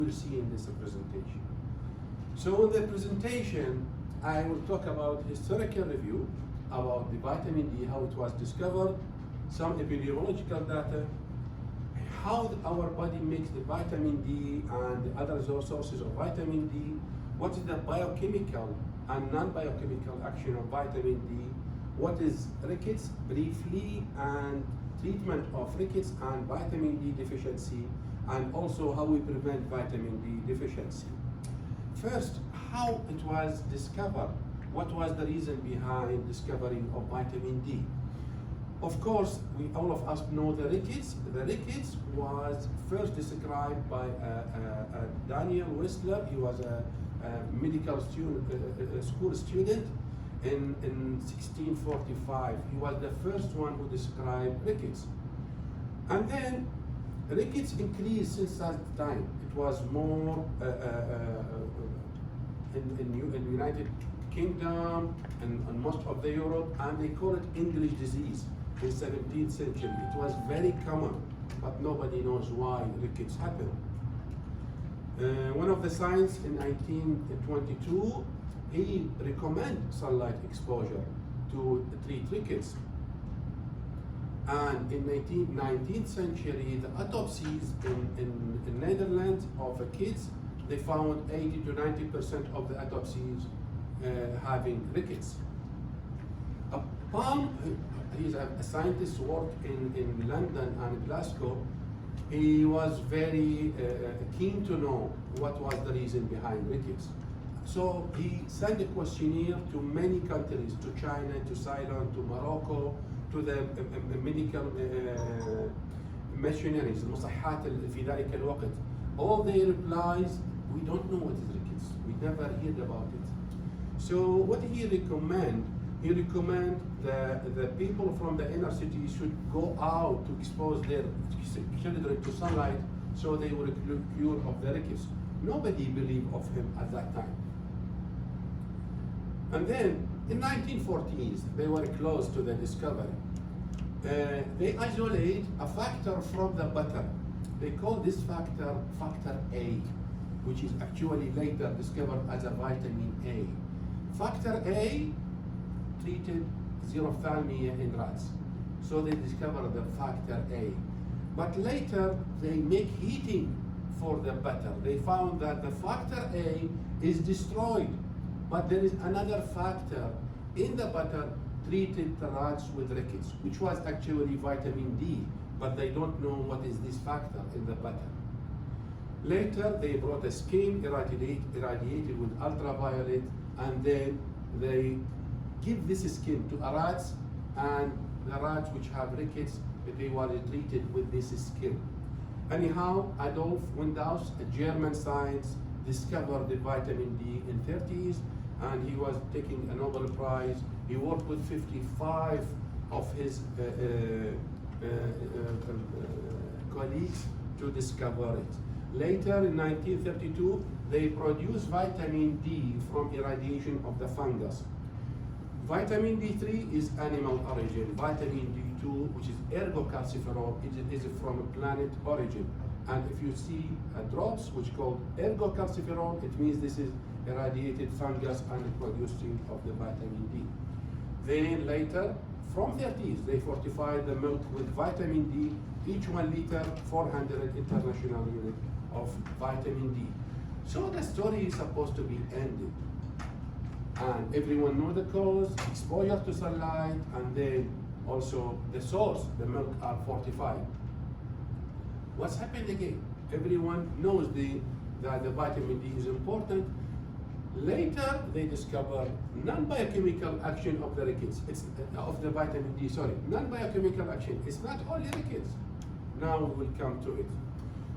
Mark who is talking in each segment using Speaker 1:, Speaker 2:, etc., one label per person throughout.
Speaker 1: will see in this presentation. So in the presentation, I will talk about historical review about the vitamin D, how it was discovered, some epidemiological data, how our body makes the vitamin D and the other sources of vitamin D, what is the biochemical and non-biochemical action of vitamin D, what is rickets briefly, and treatment of rickets and vitamin D deficiency, and also how we prevent vitamin D deficiency. First, how it was discovered. What was the reason behind discovering of vitamin D? Of course, all of us know the rickets. The rickets was first described by Daniel Whistler. He was a medical student, school student in 1645. He was the first one who described rickets. And then rickets increased since that time. It was more in the United Kingdom and most of the Europe, and they call it English disease in 17th century. It was very common, but nobody knows why rickets happen. One of the scientists in 1922, he recommended sunlight exposure to treat rickets. And in 19th century, the autopsies in Netherlands of kids, they found 80 to 90% of the autopsies having rickets. He's a scientist who worked in London and Glasgow. He was very keen to know what was the reason behind rickets. So he sent a questionnaire to many countries, to China, to Ceylon, to Morocco, to the medical missionaries, المصحات في ذلك الوقت. All their replies, we don't know what is rickets. We never heard about it. So what he recommend? He recommend the people from the inner city should go out to expose their children to sunlight so they will cure of the rickets. Nobody believed of him at that time. And then in 1940s, they were close to the discovery. They isolate a factor from the butter. They call this factor factor A, which is actually later discovered as a vitamin A. Factor A treated xerophthalmia in rats. So they discovered the factor A. But later they make heating for the butter. They found that the factor A is destroyed, but there is another factor in the butter treated the rats with rickets, which was actually vitamin D, but they don't know what is this factor in the butter. Later they brought a skin irradiated with ultraviolet, and then they give this skin to a rats, and the rats which have rickets, they were treated with this skin. Anyhow, Adolf Windaus, a German scientist, discovered the vitamin D in 30s, and he was taking a Nobel Prize. He worked with 55 of his colleagues to discover it. Later, in 1932, they produced vitamin D from irradiation of the fungus. Vitamin D3 is animal origin. Vitamin D2, which is ergocalciferol, is from a plant origin. And if you see drops which called ergocalciferol, it means this is irradiated fungus and producing of the vitamin D. Then later, from 30s, they fortified the milk with vitamin D, each 1 liter, 400 international units of vitamin D. So the story is supposed to be ended. And everyone knows the cause, exposure to sunlight, and then also the source, the milk are fortified. What's happened again? Everyone knows that the vitamin D is important. Later, they discover non-biochemical action of the rickets. It's of the vitamin D, sorry. Non-biochemical action. It's not only rickets. Now we will come to it.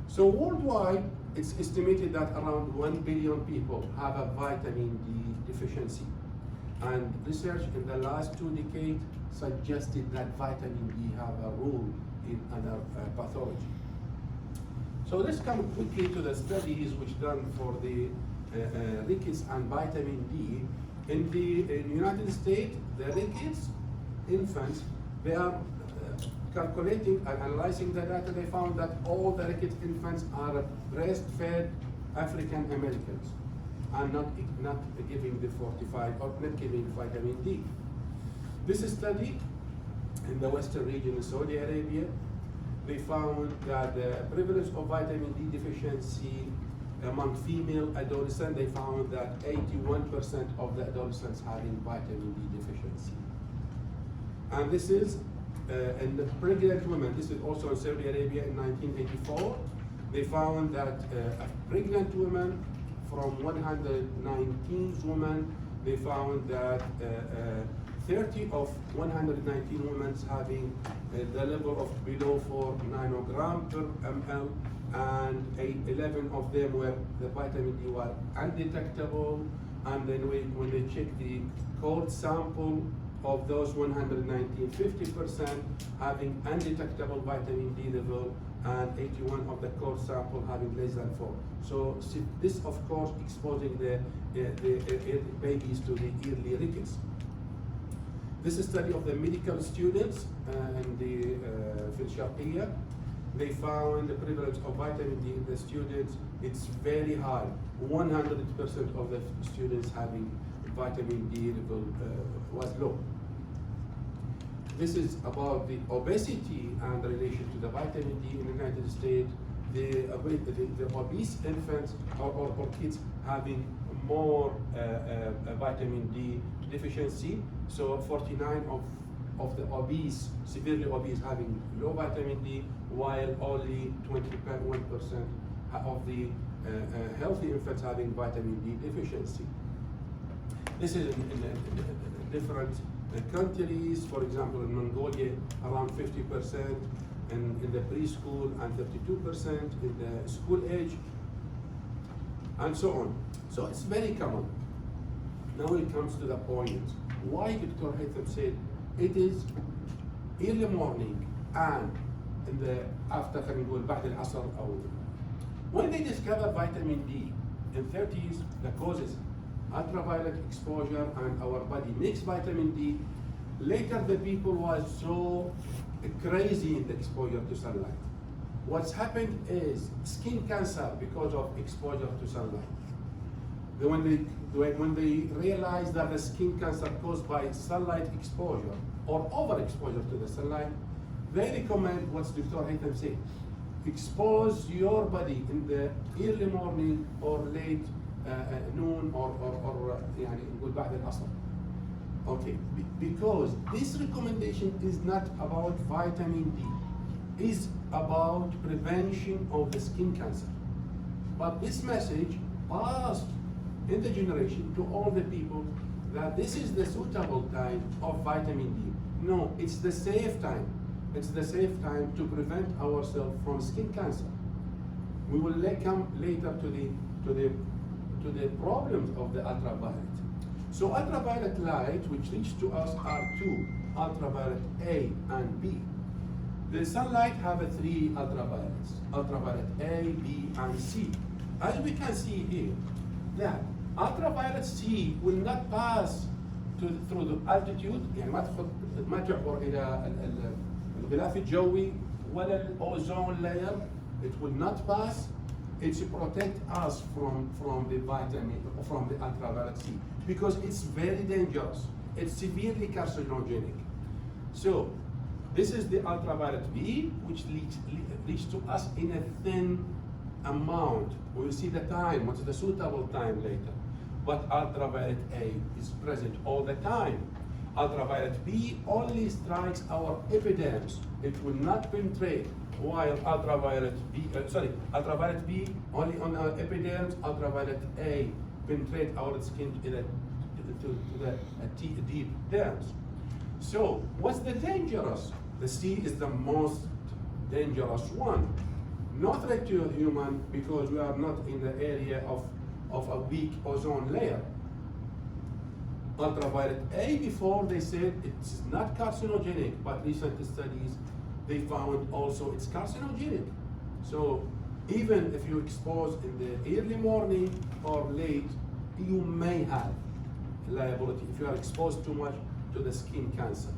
Speaker 1: So worldwide, it's estimated that around 1 billion people have a vitamin D deficiency. And research in the last 2 decades suggested that vitamin D have a role in other pathology. So let's come quickly to the studies which done for the rickets and vitamin D. In the United States, the rickets infants, they are calculating and analyzing the data. They found that all the rickets infants are breastfed African Americans are not giving the fortified or not giving vitamin D. This study in the Western region in Saudi Arabia, they found that the prevalence of vitamin D deficiency among female adolescents, they found that 81% of the adolescents having vitamin D deficiency. And this is in the pregnant women. This is also in Saudi Arabia in 1984. They found that a pregnant woman from 119 women, they found that 30 of 119 women having the level of below 4 nanogram per ml, and 11 of them were the vitamin D were undetectable. And then when they checked the cold sample of those 119, 50% having undetectable vitamin D level, and 81 of the core sample having less than 4. So this, of course, exposing the babies to the early rickets. This is a study of the medical students in the Sharqiyya. They found the prevalence of vitamin D in the students, it's very high. 100% of the students having vitamin D level was low. This is about the obesity and the relation to the vitamin D in the United States. The obese infants or kids having more vitamin D deficiency. So 49 of the obese, severely obese, having low vitamin D, while only 21% of the healthy infants having vitamin D deficiency. This is in different countries. For example, in Mongolia, around 50% in the preschool and 32% in the school age, and so on. So it's very common. Now it comes to the point. Why Dr. Haytham said it is early morning and in the after بعد العصر أو when they discover vitamin D in 30s, the causes ultraviolet exposure and our body makes vitamin D. Later the people was so crazy in the exposure to sunlight. What's happened is skin cancer because of exposure to sunlight. When they realize that the skin cancer caused by sunlight exposure or overexposure to the sunlight, they recommend what Dr. Haytham said. Expose your body in the early morning or late noon or يعني نقول بعد العصر. Okay, because this recommendation is not about vitamin D, is about prevention of the skin cancer. But this message passed in the generation to all the people that this is the suitable time of vitamin D. No, it's the safe time. It's the safe time to prevent ourselves from skin cancer. We will come later to the problems of the ultraviolet. So ultraviolet light, which reach to us, are two: ultraviolet A and B. The sunlight have three ultraviolets: ultraviolet A, B, and C. As we can see here, that ultraviolet C will not pass through the altitude، يعني ما تعبر إلى الغلاف الجوي ولا الأوزون layer. It will not pass. It should protect us from the vitamin, from the ultraviolet C, because it's very dangerous. It's severely carcinogenic. So this is the ultraviolet B, which reach to us in a thin amount. We will see the time, what's the suitable time later. But ultraviolet A is present all the time. Ultraviolet B only strikes our epidermis. It will not penetrate, while ultraviolet B only on our epidermis. Ultraviolet A penetrate our skin to the deep dermis. So what's the dangerous? The C is the most dangerous one. Not threat to a human because we are not in the area of a weak ozone layer. Ultraviolet A, before they said it's not carcinogenic, but recent studies they found also it's carcinogenic. So even if you expose in the early morning or late, you may have liability if you are exposed too much to the skin cancer.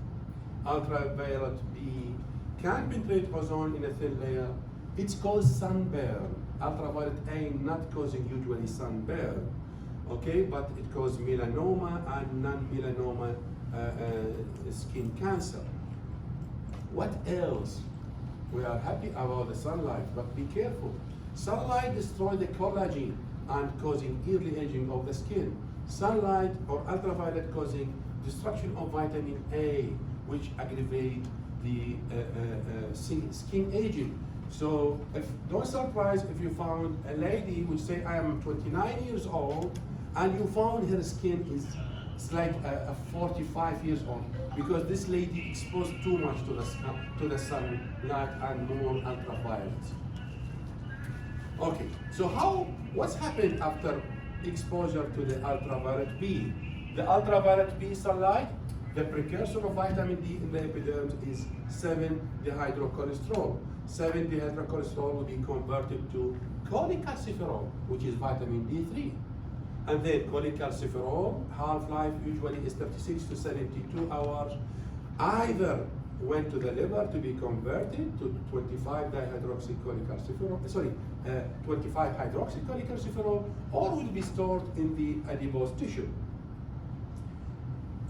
Speaker 1: Ultraviolet B can penetrate ozone in a thin layer. It's called sunburn. ultraviolet A not causing usually sunburn, okay, but it causes melanoma and non-melanoma skin cancer. What else? We are happy about the sunlight, but be careful. Sunlight destroys the collagen and causing early aging of the skin. Sunlight or ultraviolet causing destruction of vitamin A, which aggravate the skin aging. So don't surprise if you found a lady who say, I am 29 years old, and you found her skin is like a 45 years old, because this lady exposed too much to the sunlight and more ultraviolet. Okay, so what's happened after exposure to the ultraviolet B? The ultraviolet B sunlight, the precursor of vitamin D in the epidermis is 7-dehydrocholesterol. 7-dehydrocholesterol will be converted to cholecalciferol, which is vitamin D3. And then cholecalciferol, half-life usually is 36 to 72 hours, either went to the liver to be converted to 25-hydroxycholecalciferol, or will be stored in the adipose tissue.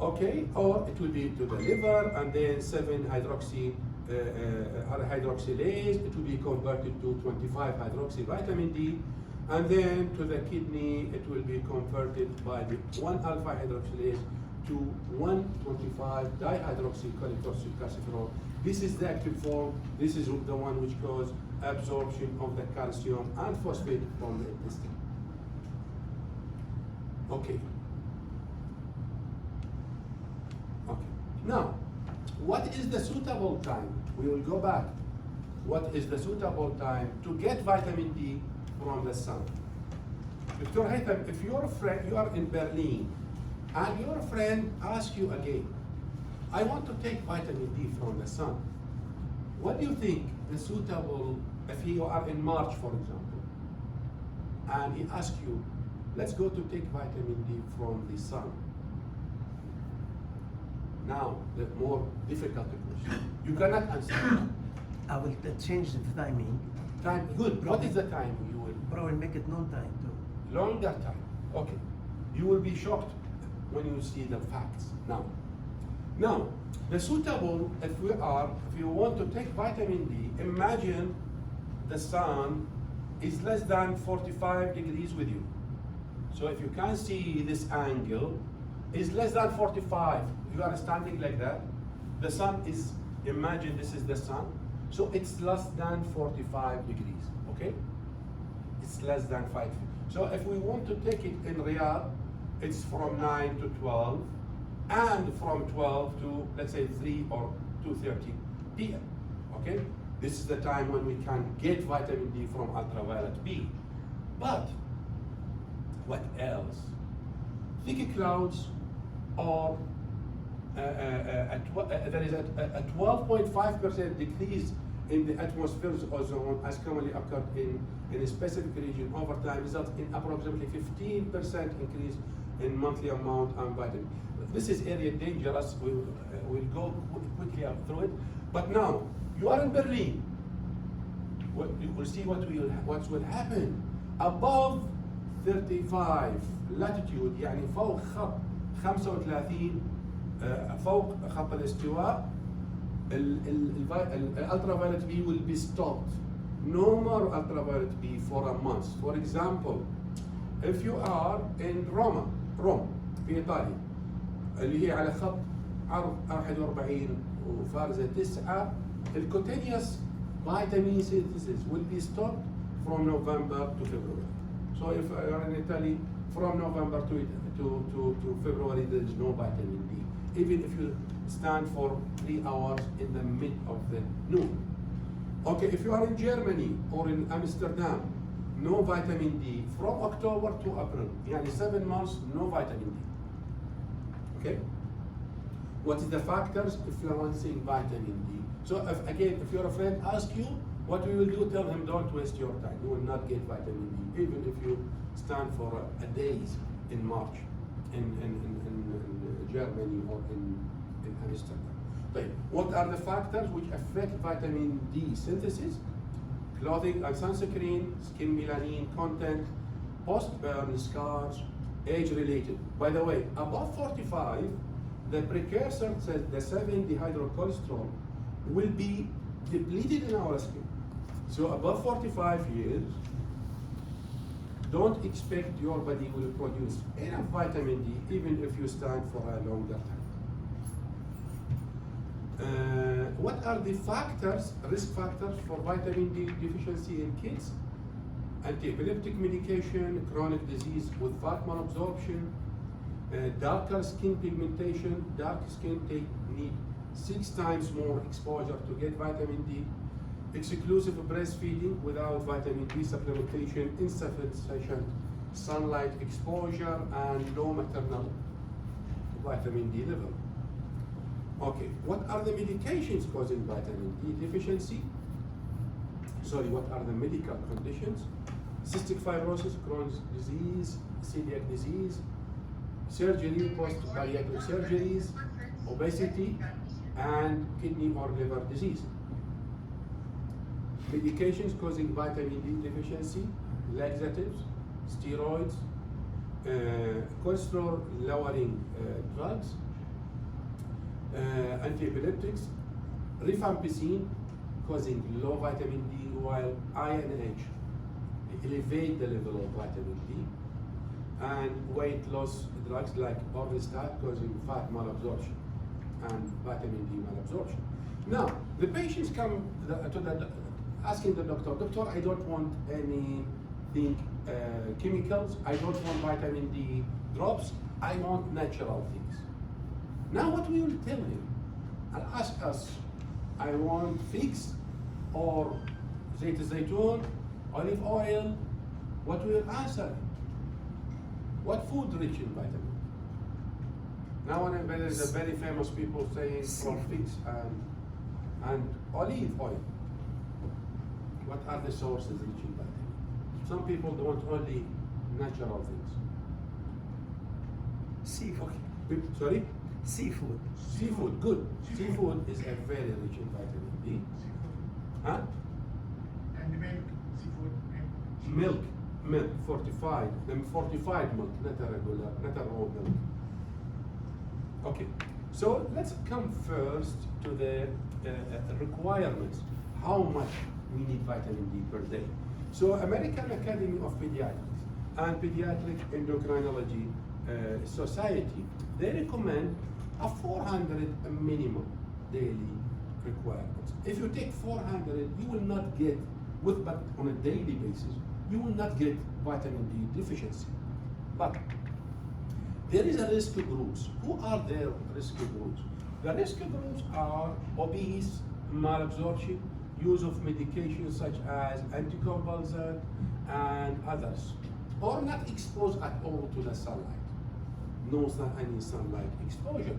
Speaker 1: Okay, or it will be to the liver, and then 7-hydroxylase, it will be converted to 25-hydroxy vitamin D, and then to the kidney, it will be converted by the 1-alpha-hydroxylase to 1,25-dihydroxycholecalciferol. This is the active form. This is the one which causes absorption of the calcium and phosphate from the intestine. Okay. Okay. Now, what is the suitable time? We will go back. What is the suitable time to get vitamin D from the sun? Dr. Haytham, if your friend, you are in Berlin, and your friend asks you again, I want to take vitamin D from the sun. What do you think the suitable, if you are in March, for example, and he asks you, let's go to take vitamin D from the sun. Now, the more difficult question. You cannot answer.
Speaker 2: I will change the timing.
Speaker 1: Time, good. What is the time you will?
Speaker 2: Probably make it non-time too.
Speaker 1: Longer time. Okay. You will be shocked when you see the facts. Now, the suitable, if you want to take vitamin D, imagine the sun is less than 45 degrees with you. So if you can see this angle, is less than 45. You are standing like that. The sun is, imagine this is the sun. So it's less than 45 degrees, okay? It's less than 5. So if we want to take it in Riyadh, it's from 9 to 12, and from 12 to, let's say, 3 or 2:30 p.m., okay? This is the time when we can get vitamin D from ultraviolet B. But what else? Thick clouds are, there is a 12.5% decrease in the atmosphere's ozone, as commonly occurred in a specific region over time, results in approximately 15% increase in monthly amount of vitamin. This is area dangerous. We'll go quickly through it. But now, you are in Berlin. You will see what will happen. Above 35 latitude, يعني فوق خط 35 فوق خط الاستواء, ultraviolet B will be stopped. No more ultraviolet B for a month. For example, if you are in Rome في إيطاليا اللي هي على خط عرض 41 وفارزة 9, الcutaneous vitamin synthesis will be stopped from November to February. So if you are in Italy, from November to February, there is no vitamin D, even if you stand for 3 hours in the mid of the noon. Okay, if you are in Germany or in Amsterdam, no vitamin D from October to April, يعني 7 months, no vitamin D. Okay? What is the factors influencing vitamin D? So if your friend asks you what we will do, tell him don't waste your time. You will not get vitamin D, even if you stand for a days in March in Germany or in Amsterdam. But what are the factors which affect vitamin D synthesis? clothing and sunscreen, skin melanin content, post-burn scars, age-related. By the way, above 45, the precursor, the 7-dehydrocholesterol, will be depleted in our skin. So above 45 years, don't expect your body will produce enough vitamin D even if you stand for a longer time. What are the factors, risk factors for vitamin D deficiency in kids? Anti-epileptic medication, chronic disease with fat malabsorption, darker skin pigmentation. Dark skin need 6 times more exposure to get vitamin D. Exclusive breastfeeding without vitamin D supplementation, insufficient sunlight exposure, and low maternal vitamin D level. Okay, what are the medications causing vitamin D deficiency? Sorry, what are the medical conditions? Cystic fibrosis, Crohn's disease, celiac disease, surgery, post-bariatric surgeries, obesity, and kidney or liver disease. Medications causing vitamin D deficiency, laxatives, steroids, cholesterol lowering drugs, anti-epileptics, rifampicin causing low vitamin D, while INH elevate the level of vitamin D, and weight loss drugs like orlistat causing fat malabsorption and vitamin D malabsorption. Now, the patients come asking the doctor, "Doctor, I don't want anything chemicals, I don't want vitamin D drops, I want natural things." Now what we will tell him? I'll ask us, I want figs or zayt zaytun, olive oil. What we will answer? What food rich in vitamin? Now there is a very famous people saying from figs and olive oil. What are the sources rich in vitamin? Some people want only natural things.
Speaker 2: Seafood.
Speaker 1: Okay. Sorry?
Speaker 2: Seafood.
Speaker 1: Seafood, good. Seafood is a very rich in vitamin D. Huh?
Speaker 3: And milk, seafood,
Speaker 1: Milk, fortified milk, not a regular, not a raw milk. Okay, so let's come first to the requirements. How much we need vitamin D per day? So American Academy of Pediatrics and Pediatric Endocrinology Society, they recommend a 400 minimum daily requirements. If you take 400, you will not get, but on a daily basis, you will not get vitamin D deficiency. But there is a risk groups. Who are their risk groups? The risk groups are obese, malabsorption, use of medications such as anticonvulsant and others, or not exposed at all to the sunlight. No any sunlight exposure.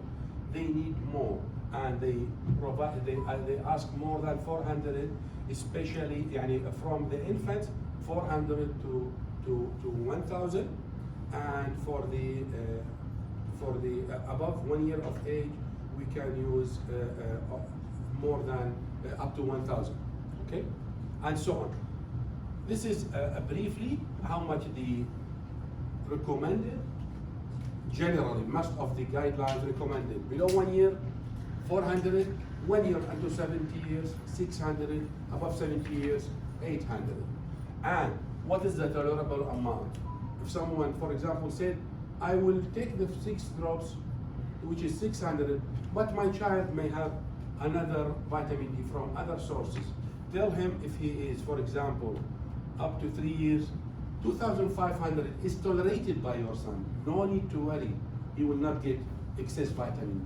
Speaker 1: They need more, and they ask more than 400, especially from the infants, 400 to 1,000, and for the above 1 year of age, we can use more than up to 1,000. Okay, and so on. This is briefly how much the recommended. Generally, most of the guidelines recommended below 1 year, 400, 1 year until 70 years, 600, above 70 years, 800. And what is the tolerable amount? If someone, for example, said, I will take the 6 drops, which is 600, but my child may have another vitamin D from other sources. Tell him if he is, for example, up to 3 years, 2,500 is tolerated by your son. No need to worry. He will not get excess vitamin D.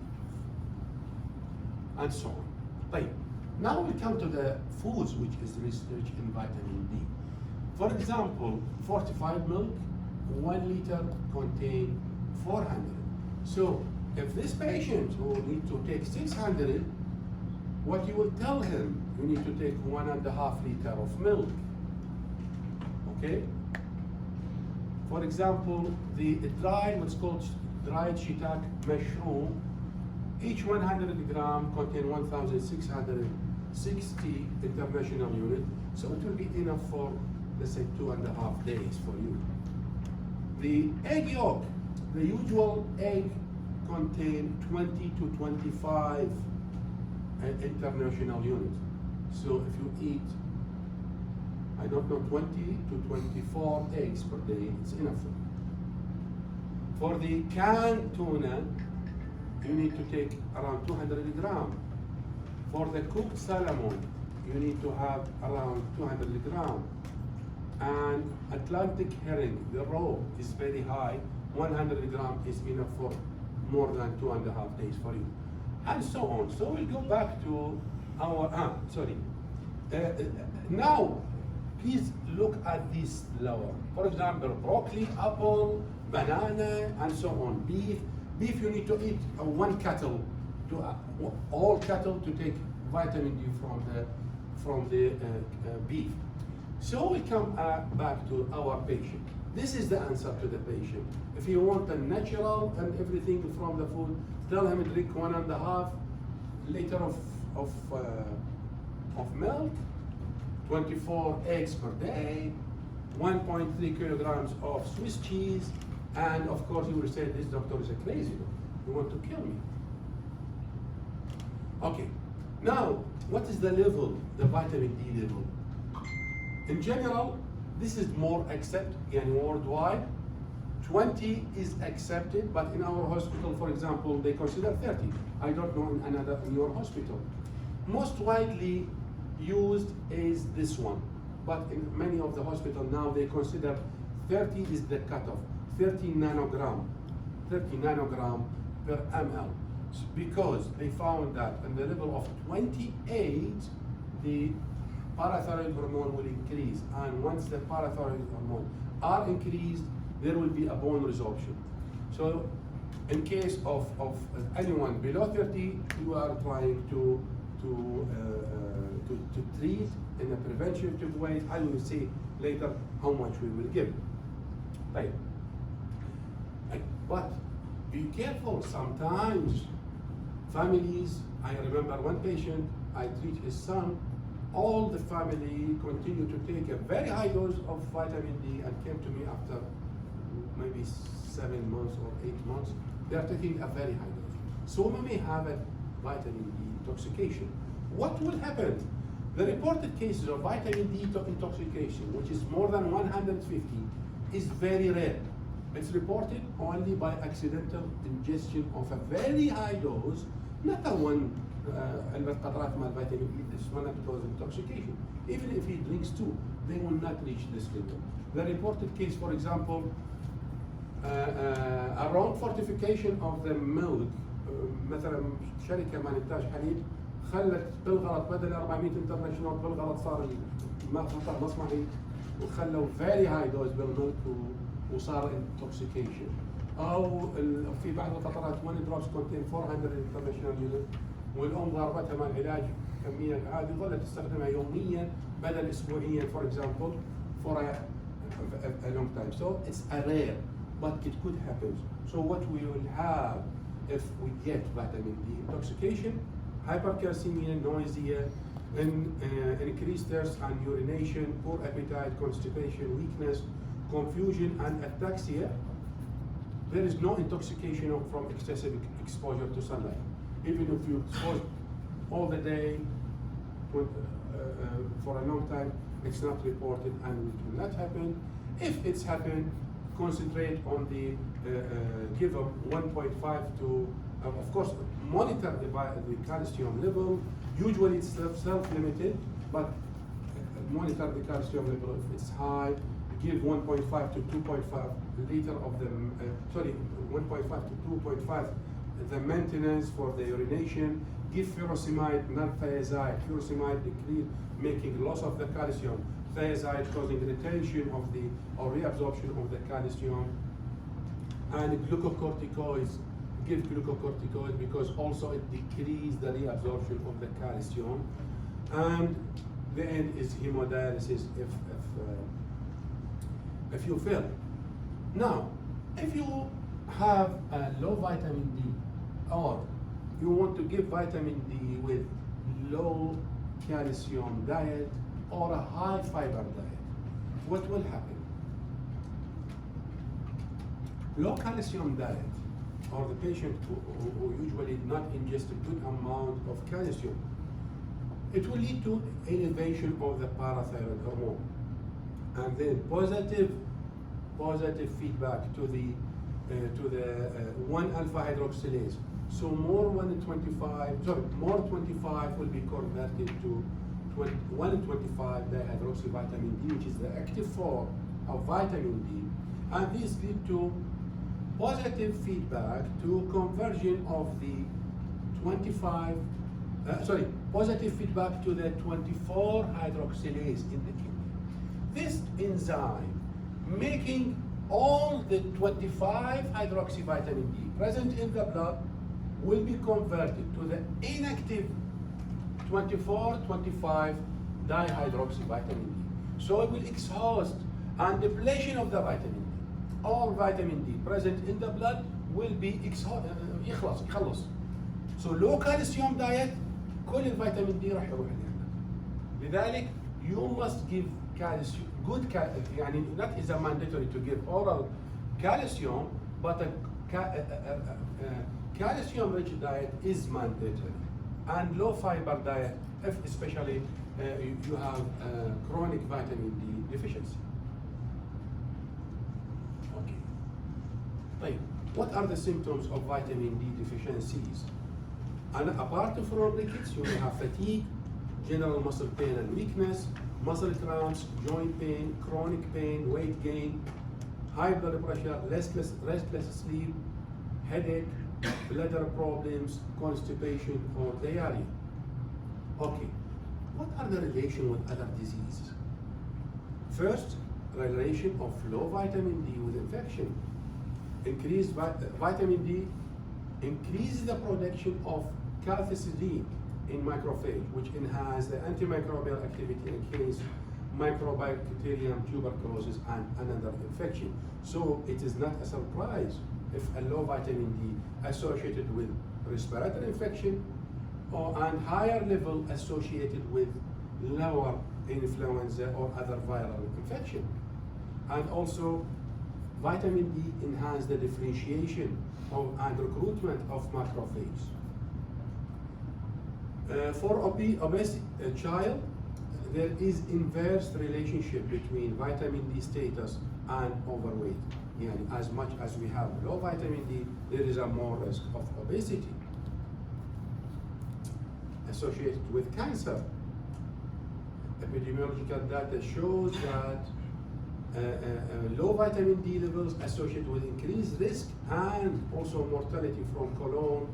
Speaker 1: And so on. Right. Now we come to the foods which is rich in vitamin D. For example, fortified milk, 1 liter contain 400. So if this patient who need to take 600, what you will tell him, you need to take 1.5 liter of milk. Okay? For example, the what's called dried shiitake mushroom, each 100 gram contain 1,600 60 international units, so it will be enough for, let's say, 2.5 days for you. The egg yolk, the usual egg contain 20 to 25 international units. So if you eat, I don't know, 20 to 24 eggs per day, it's enough for you. For the canned tuna, you need to take around 200 grams. For the cooked salmon, you need to have around 200 grams. And Atlantic herring, the raw is very high. 100 grams is enough for more than 2.5 days for you. And so on. So we'll go back to our, now, please look at this lower. For example, broccoli, apple, banana, and so on. Beef, you need to eat one cattle, all cattle to take vitamin D from the beef. So we come back to our patient. This is the answer to the patient. If you want the natural and everything from the food, tell him drink 1.5 liter of milk, 24 eggs per day, 1.3 kilograms of Swiss cheese, and of course you will say, this doctor is a crazy doctor. You want to kill me. Okay, now what is the level, the vitamin D level? In general, this is more accepted and worldwide. 20 is accepted, but in our hospital, for example, they consider 30. I don't know in your hospital. Most widely used is this one, but in many of the hospitals now they consider 30 is the cutoff, 30 nanogram per ml, because they found that in the level of 28, the parathyroid hormone will increase, and once the parathyroid hormone are increased, there will be a bone resorption. So in case of anyone below 30, you are trying to treat in a preventative way. I will say later how much we will give. Right. But be careful, sometimes families, I remember one patient, I treat his son, all the family continued to take a very high dose of vitamin D and came to me after maybe 7 months or 8 months. They are taking a very high dose. So we may have a vitamin D intoxication. What will happen? The reported cases of vitamin D intoxication, which is more than 150, is very rare. It's reported only by accidental ingestion of a very high dose, not a one قطرات مال vitamin D, this one that causes intoxication. Even if he drinks 2, they will not reach this level. The reported case, for example, around fortification of the milk, مثلا شركة ما إنتاج حليب خلت بالغلط بدل 400 انترناشونال بالغلط صار خطأ مصنعي وخلوا very high dose بالملك وصار intoxication. أو في بعض القطرات 1 drops contain 400 international unit والأم ضربتها مع العلاج كمية عادي ظلت تستخدمها يوميا بدل أسبوعيا for example for a long time. So it's a rare, but it could happen. So what we will have if we get vitamin D intoxication, hypercalcemia, nausea, increased thirst and urination, poor appetite, constipation, weakness, confusion, and ataxia. There is no intoxication from excessive exposure to sunlight. Even if you expose all the day for a long time, it's not reported and it will not happen. If it's happened, concentrate on the give them 1.5 to, of course, monitor the calcium level. Usually it's self-limited, but monitor the calcium level. If it's high, give 1.5 to 2.5 liter of the, 1.5 to 2.5 the maintenance for the urination. Give furosemide, not thiazide. Furosemide decrease, making loss of the calcium. Thiazide causing retention of the, or reabsorption of the calcium. And glucocorticoids, give glucocorticoids because also it decreases the reabsorption of the calcium. And the end is hemodialysis if you fail. Now, if you have a low vitamin D, or you want to give vitamin D with low calcium diet or a high fiber diet, what will happen? Low calcium diet, or the patient who usually not ingest a good amount of calcium, it will lead to elevation of the parathyroid hormone, and then positive feedback to the 1-alpha hydroxylase. So more 25 will be converted to 1,25 dihydroxyvitamin D, which is the active form of vitamin D, and this lead to positive feedback to conversion of the positive feedback to the 24 hydroxylase in the kidney. This enzyme making all the 25 hydroxyvitamin D present in the blood will be converted to the inactive 24-25 dihydroxyvitamin D. So it will exhaust and depletion of the vitamin D. All vitamin D present in the blood will be يخلص. So low calcium diet كل الفيتامين دي راح يروح لهنا. لذلك you must give calcium good يعني not is a mandatory to give oral calcium, but a calcium rich diet is mandatory, and low fiber diet if especially you have chronic vitamin D deficiency. Okay. طيب, what are the symptoms of vitamin D deficiencies? And apart from rickets, you may have fatigue, general muscle pain and weakness, muscle cramps, joint pain, chronic pain, weight gain, high blood pressure, restless sleep, headache, bladder problems, constipation, or diarrhea. Okay, what are the relation with other diseases? First, relation of low vitamin D with infection. Increased vitamin D increases the production of cathepsin in macrophage, which enhances the antimicrobial activity against Mycobacterium tuberculosis and another infection. So it is not a surprise if a low vitamin D associated with respiratory infection and higher level associated with lower influenza or other viral infection. And also vitamin D enhances the differentiation and recruitment of macrophages. For obese child, there is inverse relationship between vitamin D status and overweight. Yani as much as we have low vitamin D, there is a more risk of obesity associated with cancer. Epidemiological data shows that low vitamin D levels associated with increased risk and also mortality from colon,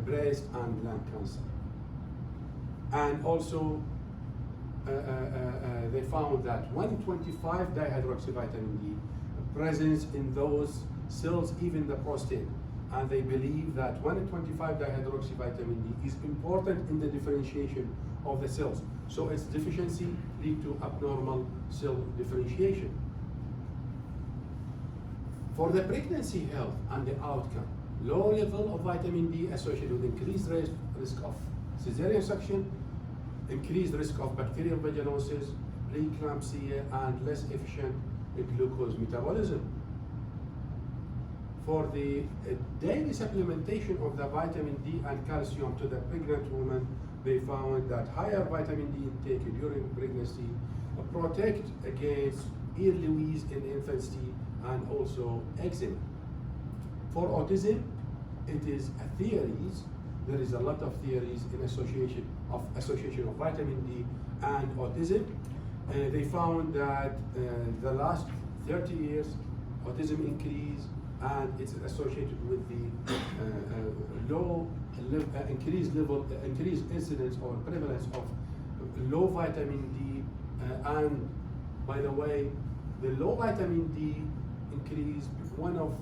Speaker 1: breast, and lung cancer. And also, they found that 125 dihydroxyvitamin D presence in those cells, even the prostate. And they believe that 125 dihydroxyvitamin D is important in the differentiation of the cells. So its deficiency lead to abnormal cell differentiation. For the pregnancy health and the outcome, low level of vitamin D associated with increased risk of cesarean section, increased risk of bacterial vaginosis, preeclampsia, and less efficient glucose metabolism. For the daily supplementation of the vitamin D and calcium to the pregnant woman, they found that higher vitamin D intake during pregnancy protect against early wheeze in infancy and also eczema. For autism, it is a theories. There is a lot of theories in association of vitamin D and autism. They found that the last 30 years, autism increased, and it's associated with the increased incidence or prevalence of low vitamin D. And by the way, the low vitamin D increase, one of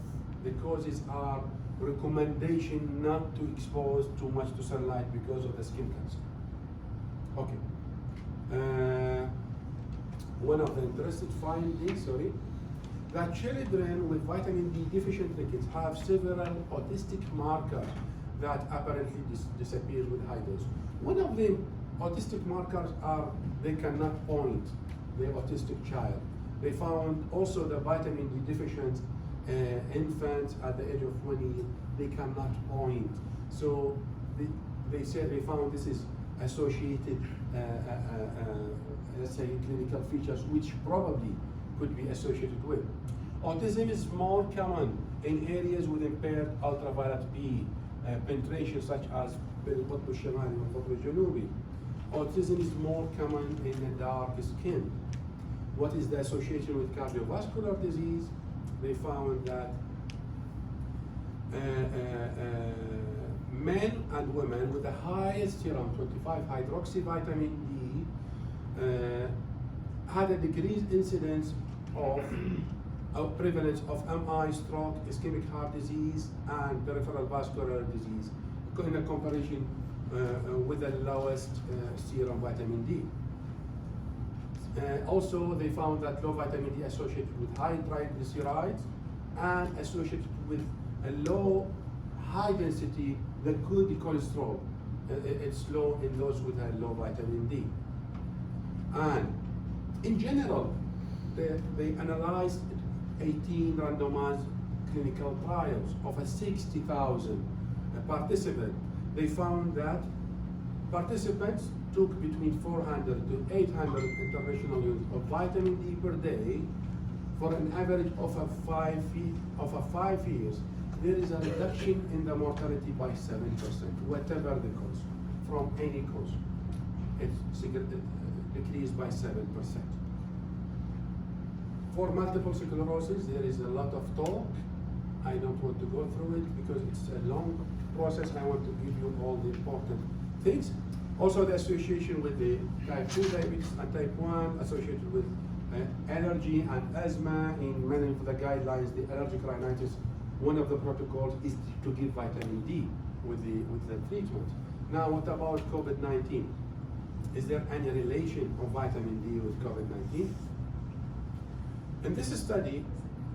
Speaker 1: the causes are recommendation not to expose too much to sunlight because of the skin cancer. Okay. One of the interesting findings, that children with vitamin D deficient rickets have several autistic markers that apparently disappear with high dose. One of them autistic markers are, they cannot point the autistic child. They found also the vitamin D deficient infants at the age of 20, they cannot point. So they said they found this is associated, let's say, clinical features which probably could be associated with. Autism is more common in areas with impaired ultraviolet B penetration, such as بالقطب الشمالي والقطب الجنوبي. Autism is more common in the dark skin. What is the association with cardiovascular disease? They found that men and women with the highest serum 25 hydroxy vitamin D had a decreased incidence of prevalence of MI, stroke, ischemic heart disease, and peripheral vascular disease in a comparison with the lowest serum vitamin D. Also, they found that low vitamin D associated with high triglycerides and associated with a low, high density, the good cholesterol. It's low in those with a low vitamin D. And in general, they analyzed 18 randomized clinical trials of a 60,000 participants. They found that participants took between 400 to 800 international units of vitamin D per day for an average of a 5 years. There is a reduction in the mortality by 7%, whatever the cause, from any cause. It's decreased by 7%. For multiple sclerosis, there is a lot of talk. I don't want to go through it because it's a long process. I want to give you all the important things. Also, the association with the type 2 diabetes and type 1 associated with allergy and asthma. In many of the guidelines, the allergic rhinitis, one of the protocols is to give vitamin D with the treatment. Now, what about COVID-19? Is there any relation of vitamin D with COVID-19? In this study,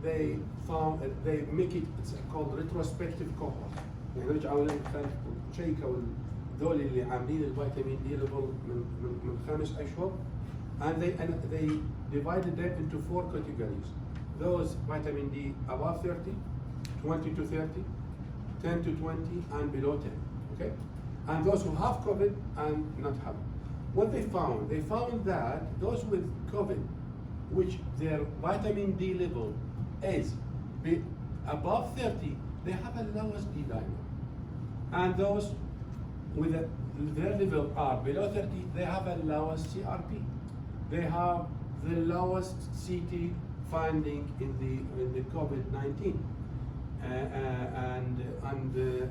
Speaker 1: they found they make it, it's called retrospective cohort. يعني رجعوا شيكوا دول اللي عاملين الفيتامين دي ليفل من 5 أشهر, and they divided them into 4 categories. Those vitamin D above 30, 20 to 30, 10 to 20, and below 10. Okay, and those who have COVID and not have. What they found that those with COVID, which their vitamin D level is above 30, they have a lowest D dimer. And those with their level are below 30, they have a lowest CRP. They have the lowest CT finding in the COVID-19.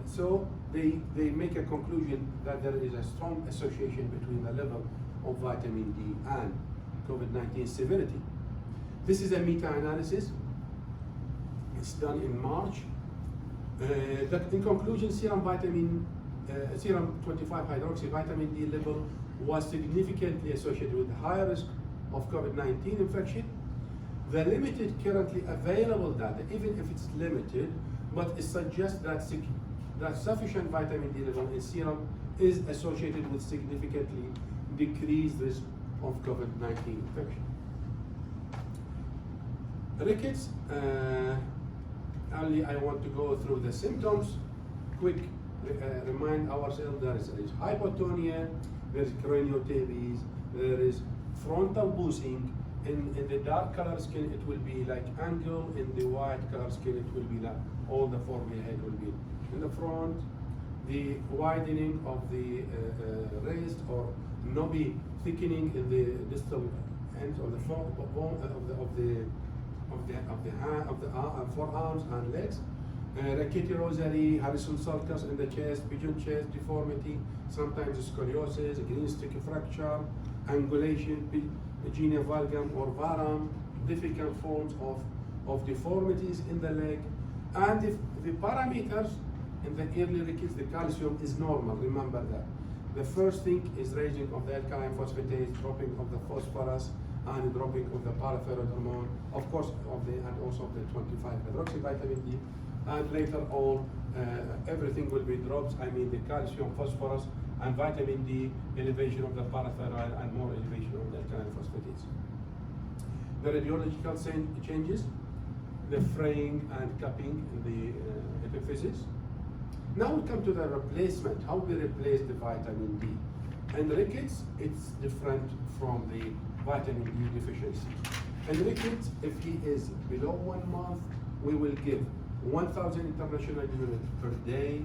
Speaker 1: So they make a conclusion that there is a strong association between the level of vitamin D and COVID-19 severity. This is a meta-analysis. It's done in March. In conclusion, serum 25 hydroxy vitamin D level was significantly associated with higher risk of COVID-19 infection. The limited currently available data, even if it's limited, but it suggests that sufficient vitamin D level in serum is associated with significantly decreased risk of COVID-19 infection. Rickets, only I want to go through the symptoms. Quick, remind ourselves there is hypotonia, there is craniotabes, there is frontal boosting. In the dark color skin, it will be like angle. In the white color skin, it will be like all the forehead will be in the front. The widening of the wrist or knobby thickening in the distal ends of the forearms and legs. Rickety rosary, Harrison sulcus in the chest, pigeon chest deformity, sometimes scoliosis, green stick fracture, angulation, genia valgum or varum, difficult forms of deformities in the leg. And if the parameters in the early rickets, the calcium is normal, remember that. The first thing is raising of the alkaline phosphatase, dropping of the phosphorus, and dropping of the parathyroid hormone, of course, and also of the 25 hydroxy vitamin D. And later on, everything will be dropped. I mean, the calcium, phosphorus, and vitamin D, elevation of the parathyroid, and more elevation of the alkaline phosphatase. The radiological changes, the fraying and cupping in the epiphysis. Now we come to the replacement, how we replace the vitamin D. In rickets, it's different from the vitamin D deficiency. In rickets, if he is below 1 month, we will give 1,000 international units per day.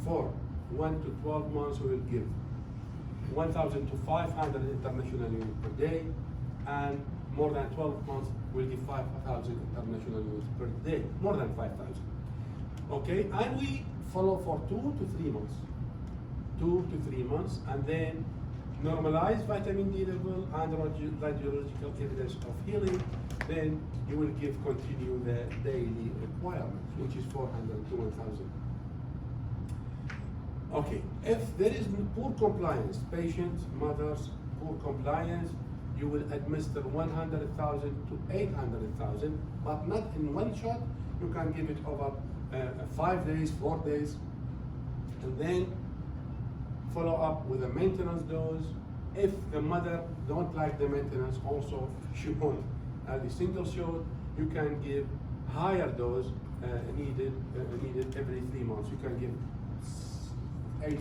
Speaker 1: For 1 to 12 months, we will give 1,000 to 500 international units per day, and more than 12 months, we'll give 5,000 international units per day, more than 5,000. Okay, and we follow for 2 to 3 months. 2 to 3 months, and then normalize vitamin D level and radiological evidence of healing. Then you will continue the daily requirements, which is 400 to 1,000. Okay, if there is poor compliance, patients, mothers, poor compliance, you will administer 100,000 to 800,000, but not in one shot. You can give it over 5 days, 4 days, and then follow up with a maintenance dose. If the mother don't like the maintenance, also she won't have a single shot, you can give higher dose needed every 3 months. You can give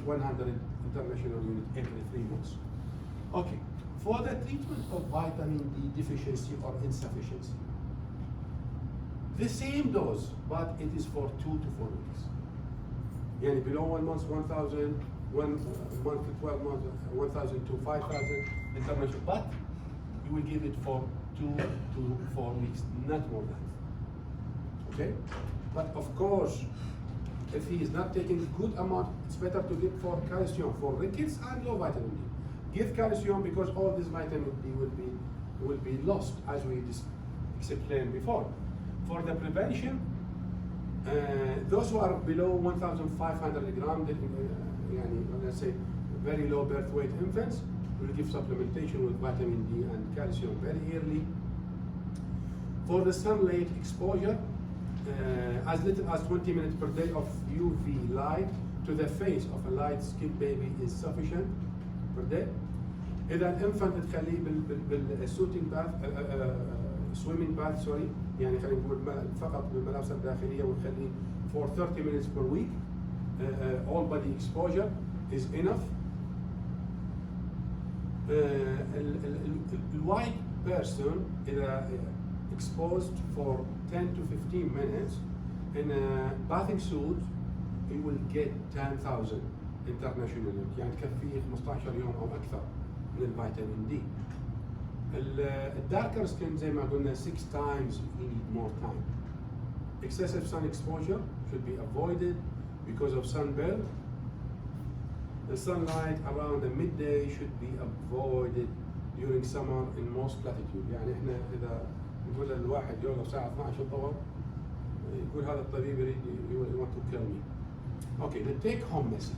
Speaker 1: 100 international units every 3 months. Okay, for the treatment of vitamin D deficiency or insufficiency, the same dose, but it is for 2 to 4 weeks. Yani below 1 month, 1,000, 1 month to 12 months, 1,000 to 5,000 international, but you will give it for 2 to 4 weeks, not more than. Okay? But of course, if he is not taking good amount, it's better to give for calcium, for rickets and low vitamin D. Give calcium because all this vitamin D will be lost, as we explained before. For the prevention, those who are below 1,500 grams, let's say very low birth weight infants, will give supplementation with vitamin D and calcium very early. For the sunlight exposure, as little as 20 minutes per day of UV light to the face of a light-skinned baby is sufficient per day. إذا الانفانت تخليه بالسوتينج باث swimming bath sorry يعني خلينا نقول فقط بالملابس الداخلية ونخليه for 30 minutes per week. All body exposure is enough. The white person إذا exposed for 10 to 15 minutes in a bathing suit, he will get 10,000 international units, يعني تكفيه 15 يوم أو أكثر من الفيتامين دي. الداركر سكين زي ما قلنا 6 times you need more time. Excessive sun exposure should be avoided because of sunburn. The sunlight around the midday should be avoided during summer in most latitude. يعني احنا إذا نقول الواحد يوم الساعة 12 الظهر يقول هذا الطبيب يريد you want to kill me. Okay, the take home message.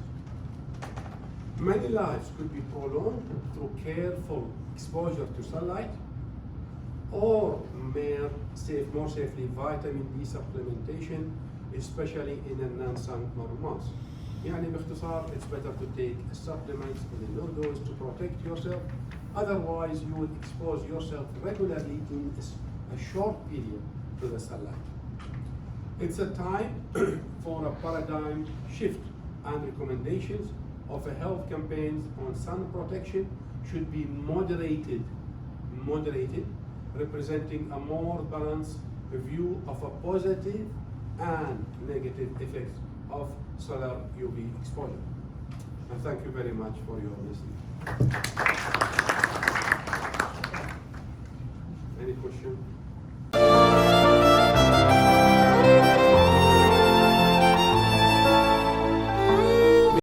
Speaker 1: Many lives could be prolonged through careful exposure to sunlight, or more safely vitamin D supplementation, especially in the non-summer months. يعني باختصار, it's better to take supplements in a low dose to protect yourself. Otherwise, you will expose yourself regularly in a short period to the sunlight. It's a time for a paradigm shift, and recommendations of a health campaigns on sun protection should be moderated, representing a more balanced view of a positive and negative effects of solar UV exposure. And thank you very much for your listening.